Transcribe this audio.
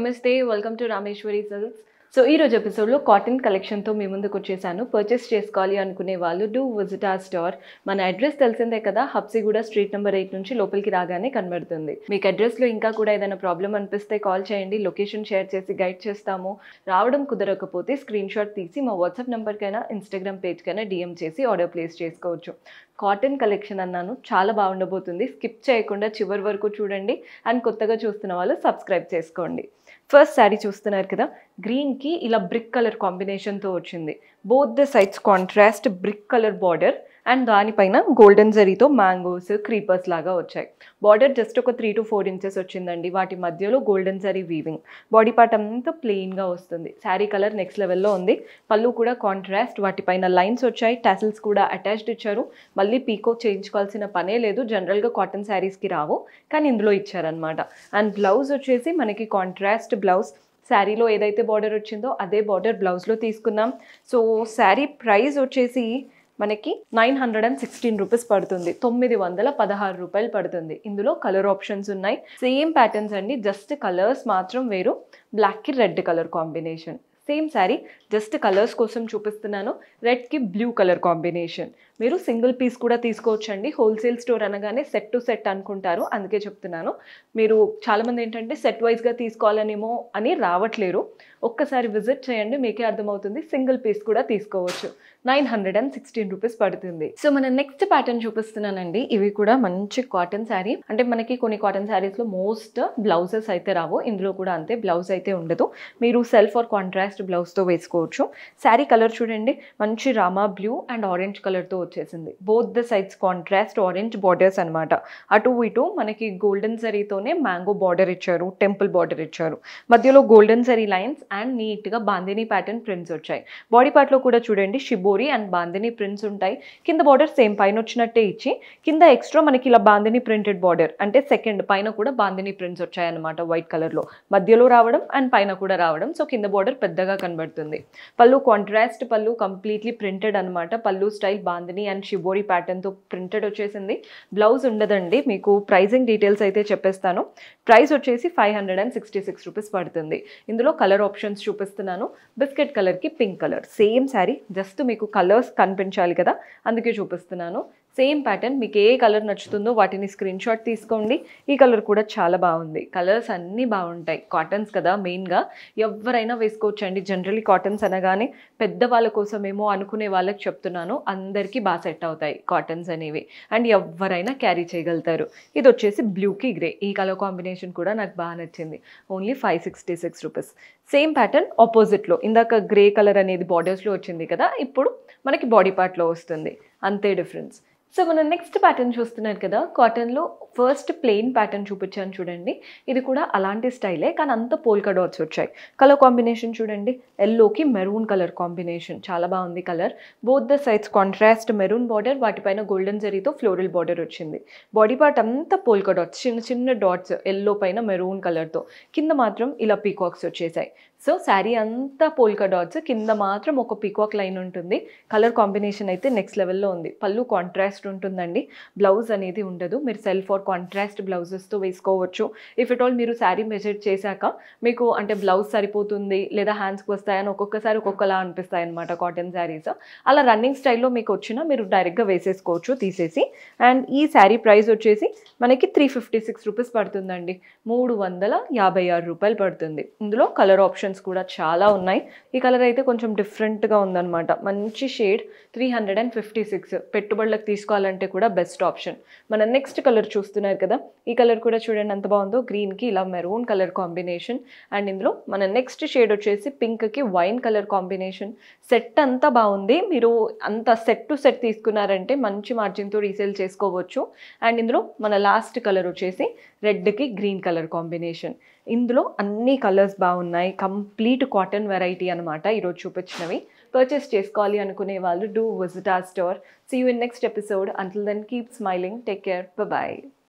నమస్తే, welcome to Rameshwari silks. So ఈ రోజు ఎపిసోడ్లో కాటన్ కలెక్షన్తో మీ ముందుకు వచ్చేసాను. పర్చేస్ చేసుకోవాలి అనుకునే వాళ్ళు డూ విజిట్ అవర్ స్టోర్. మన అడ్రస్ తెలిసిందే కదా, హబ్సిగూడ స్ట్రీట్ నెంబర్ 8 నుంచి లోపలికి రాగానే కనబడుతుంది. మీకు అడ్రస్లో ఇంకా కూడా ఏదైనా ప్రాబ్లం అనిపిస్తే కాల్ చేయండి, లొకేషన్ షేర్ చేసి గైడ్ చేస్తాము. రావడం కుదరకపోతే స్క్రీన్ షాట్ తీసి మా వాట్సాప్ నెంబర్కైనా ఇన్స్టాగ్రామ్ పేజ్కైనా డిఎం చేసి ఆర్డర్ ప్లేస్ చేసుకోవచ్చు. కాటన్ కలెక్షన్ అన్నాను, చాలా బాగుండబోతుంది. స్కిప్ చేయకుండా చివరి వరకు చూడండి. అండ్ కొత్తగా చూస్తున్న వాళ్ళు సబ్స్క్రైబ్ చేసుకోండి. ఫస్ట్ శారీ చూస్తున్నారు కదా, గ్రీన్కి ఇలా బ్రిక్ కలర్ కాంబినేషన్తో వచ్చింది. Both the sides contrast brick colour border and దానిపైన గోల్డెన్ జరీతో మ్యాంగోస్ క్రీపర్స్ లాగా వచ్చాయి. బార్డర్ జస్ట్ ఒక 3 to 4 ఇంచెస్ వచ్చిందండి. వాటి మధ్యలో golden zari weaving. Body part అంతా ప్లెయిన్గా వస్తుంది. శారీ కలర్ నెక్స్ట్ లెవెల్లో ఉంది. పళ్ళు కూడా కాంట్రాస్ట్, వాటిపైన లైన్స్ వచ్చాయి. టాసిల్స్ కూడా అటాచ్డ్ ఇచ్చారు. మళ్ళీ పీకో చేయించుకోవాల్సిన పనే లేదు, జనరల్గా కాటన్ శారీస్కి రావు, కానీ ఇందులో ఇచ్చారనమాట. అండ్ బ్లౌజ్ వచ్చేసి మనకి కాంట్రాస్ట్ బ్లౌజ్. శారీలో ఏదైతే బార్డర్ వచ్చిందో అదే బార్డర్ బ్లౌజ్లో తీసుకున్నాం. సో శారీ ప్రైస్ వచ్చేసి మనకి 916 రూపీస్ పడుతుంది. 916 రూపాయలు పడుతుంది. ఇందులో కలర్ ఆప్షన్స్ ఉన్నాయి. సేమ్ ప్యాటర్న్స్ అండి, జస్ట్ కలర్స్ మాత్రం వేరు. బ్లాక్కి red colour combination. Same sari, just colours కోసం చూపిస్తున్నాను. రెడ్కి బ్లూ కలర్ కాంబినేషన్. మీరు సింగిల్ పీస్ కూడా తీసుకోవచ్చండి. హోల్సేల్ స్టోర్ అనగానే సెట్ టు సెట్ అనుకుంటారు, అందుకే చెప్తున్నాను. మీరు చాలామంది ఏంటంటే సెట్ వైజ్గా తీసుకోవాలనేమో అని రావట్లేరు. ఒక్కసారి విజిట్ చేయండి, మీకే అర్థమవుతుంది. సింగిల్ పీస్ కూడా తీసుకోవచ్చు. 916 రూపీస్ పడుతుంది. సో మన నెక్స్ట్ ప్యాటర్న్ చూపిస్తున్నానండి. ఇవి కూడా మంచి కాటన్ శారీ. అంటే మనకి కొన్ని కాటన్ శారీస్లో మోస్ట్ బ్లౌజెస్ అయితే రావు, ఇందులో కూడా అంతే, బ్లౌజ్ అయితే ఉండదు. మీరు సెల్ఫ్ ఆర్ కాంట్రాస్ట్ బ్లౌజ్తో వేసుకోవచ్చు. శారీ కలర్ చూడండి, మంచి రామా బ్లూ అండ్ ఆరెంజ్ కలర్తో వచ్చేసింది. Both the sides contrast orange borders అనమాట. అటు ఇటు మనకి గోల్డెన్ జరీతోనే మ్యాంగో బార్డర్ ఇచ్చారు, టెంపుల్ బార్డర్ ఇచ్చారు. మధ్యలో గోల్డెన్ జరీ లైన్స్ అండ్ నీట్గా బాందిని ప్యాటర్న్ ప్రింట్స్ వచ్చాయి. బాడీ పార్ట్లో కూడా చూడండి షిబోరి అండ్ బాందిని ప్రింట్స్ ఉంటాయి. కింద బార్డర్ సేమ్ పైన వచ్చినట్టే ఇచ్చి కింద ఎక్స్ట్రా మనకి ఇలా బాందిని ప్రింటెడ్ బార్డర్, అంటే సెకండ్ పైన కూడా బాందిని ప్రింట్స్ వచ్చాయన్నమాట. వైట్ కలర్లో మధ్యలో రావడం అండ్ పైన కూడా రావడం. సో కింద బార్డర్ పెద్దగా కనబడుతుంది. పళ్ళు కాంట్రాస్ట్ పళ్ళు, కంప్లీట్లీ ప్రింటెడ్ అనమాట. పళ్ళు స్టైల్ బాందిని అండ్ షిబోరి ప్యాటర్న్తో ప్రింటెడ్ వచ్చేసింది. బ్లౌజ్ ఉండదండి. మీకు ప్రైజింగ్ డీటెయిల్స్ అయితే చెప్పేస్తాను. ప్రైస్ వచ్చేసి 566 రూపీస్ పడుతుంది. ఇందులో కలర్ ఆప్షన్స్ చూపిస్తున్నాను. బిస్కెట్ కలర్కి pink colour. Same sari, just మీకు కలర్స్ కనిపించాలి కదా, అందుకే చూపిస్తున్నాను. సేమ్ ప్యాటర్న్, మీకు ఏ కలర్ నచ్చుతుందో వాటిని స్క్రీన్ షాట్ తీసుకోండి. ఈ కలర్ కూడా చాలా బాగుంది. కలర్స్ అన్నీ బాగుంటాయి. కాటన్స్ కదా మెయిన్గా, ఎవరైనా వేసుకోవచ్చండి. జనరల్లీ కాటన్స్ అనగానే పెద్దవాళ్ళ కోసమేమో అనుకునే వాళ్ళకి చెప్తున్నాను, అందరికీ బాగా సెట్ అవుతాయి కాటన్స్ అనేవి. అండ్ ఎవరైనా క్యారీ చేయగలుగుతారు. ఇది వచ్చేసి బ్లూకి గ్రే. ఈ కలర్ కాంబినేషన్ కూడా నాకు బాగా నచ్చింది. Only 566 rupees. సేమ్ ప్యాటర్న్ ఆపోజిట్లో, ఇందాక గ్రే కలర్ అనేది బార్డర్స్లో వచ్చింది కదా, ఇప్పుడు మనకి బాడీ పార్ట్లో వస్తుంది. అంతే డిఫరెన్స్. సో మనం నెక్స్ట్ ప్యాటర్న్ చూస్తున్నారు కదా, కాటన్లో ఫస్ట్ ప్లెయిన్ ప్యాటర్న్ చూపించాను చూడండి. ఇది కూడా అలాంటి స్టైలే, కానీ అంత పోల్కా డాట్స్ వచ్చాయి. కలర్ కాంబినేషన్ చూడండి, ఎల్లోకి మెరూన్ కలర్ కాంబినేషన్, చాలా బాగుంది colour. Both the sides contrast maroon border, వాటిపైన గోల్డెన్ జరీతో ఫ్లోరల్ బార్డర్ వచ్చింది. బాడీ పార్ట్ అంతా పోల్కా డాట్స్, చిన్న చిన్న డాట్స్ ఎల్లో పైన మెరూన్ కలర్తో. కింద మాత్రం ఇలా పీకాక్స్ వచ్చేసాయి. సో శారీ అంతా పోల్కా డాట్స్, కింద మాత్రం ఒక పీకాక్ లైన్ ఉంటుంది. కలర్ కాంబినేషన్ అయితే నెక్స్ట్ లెవెల్లో ఉంది. పళ్ళు కాంట్రాస్ట్ ఉంటుందండి. బ్లౌజ్ అనేది ఉండదు. మీరు సెల్ఫ్ ఆర్ కాంట్రాస్ట్ బ్లౌజెస్తో వేసుకోవచ్చు. ఇఫ్ ఇట్ ఆల్ మీరు శారీ మెజర్ చేశాక మీకు అంటే బ్లౌజ్ సరిపోతుంది లేదా హ్యాండ్స్కి వస్తాయని ఒక్కొక్కసారి ఒక్కొక్కలా అనిపిస్తాయి అనమాట కాటన్ శారీస్. అలా రన్నింగ్ స్టైల్లో మీకు వచ్చినా మీరు డైరెక్ట్గా వేసేసుకోవచ్చు తీసేసి. అండ్ ఈ శారీ ప్రైస్ వచ్చేసి మనకి 356 రూపీస్ పడుతుందండి. 356 రూపాయలు పడుతుంది. ఇందులో కలర్ ఆప్షన్స్ కూడా చాలా ఉన్నాయి. ఈ కలర్ అయితే కొంచెం డిఫరెంట్గా ఉందన్నమాట. మంచి షేడ్, 356. పెట్టుబడులకు తీసుకోవాలంటే కూడా బెస్ట్ ఆప్షన్. మన నెక్స్ట్ కలర్ చూస్తున్నారు కదా, ఈ కలర్ కూడా చూడండి ఎంత బాగుందో. గ్రీన్కి ఇలా మెరూన్ కలర్ కాంబినేషన్. అండ్ ఇందులో మన నెక్స్ట్ షేడ్ వచ్చేసి పింక్కి వైన్ కలర్ కాంబినేషన్. సెట్ అంతా బాగుంది. మీరు అంత సెట్ టు సెట్ తీసుకున్నారంటే మంచి మార్జిన్తో రీసేల్ చేసుకోవచ్చు. అండ్ ఇందులో మన లాస్ట్ కలర్ వచ్చేసి రెడ్కి గ్రీన్ కలర్ కాంబినేషన్. ఇందులో అన్ని కలర్స్ బాగున్నాయి. కంప్లీట్ కాటన్ వెరైటీ అనమాట ఈరోజు చూపించినవి. పర్చేస్ చేసుకోవాలి అనుకునే వాళ్ళు do visit our store. See you in next episode. Until then keep smiling. Take care. Bye.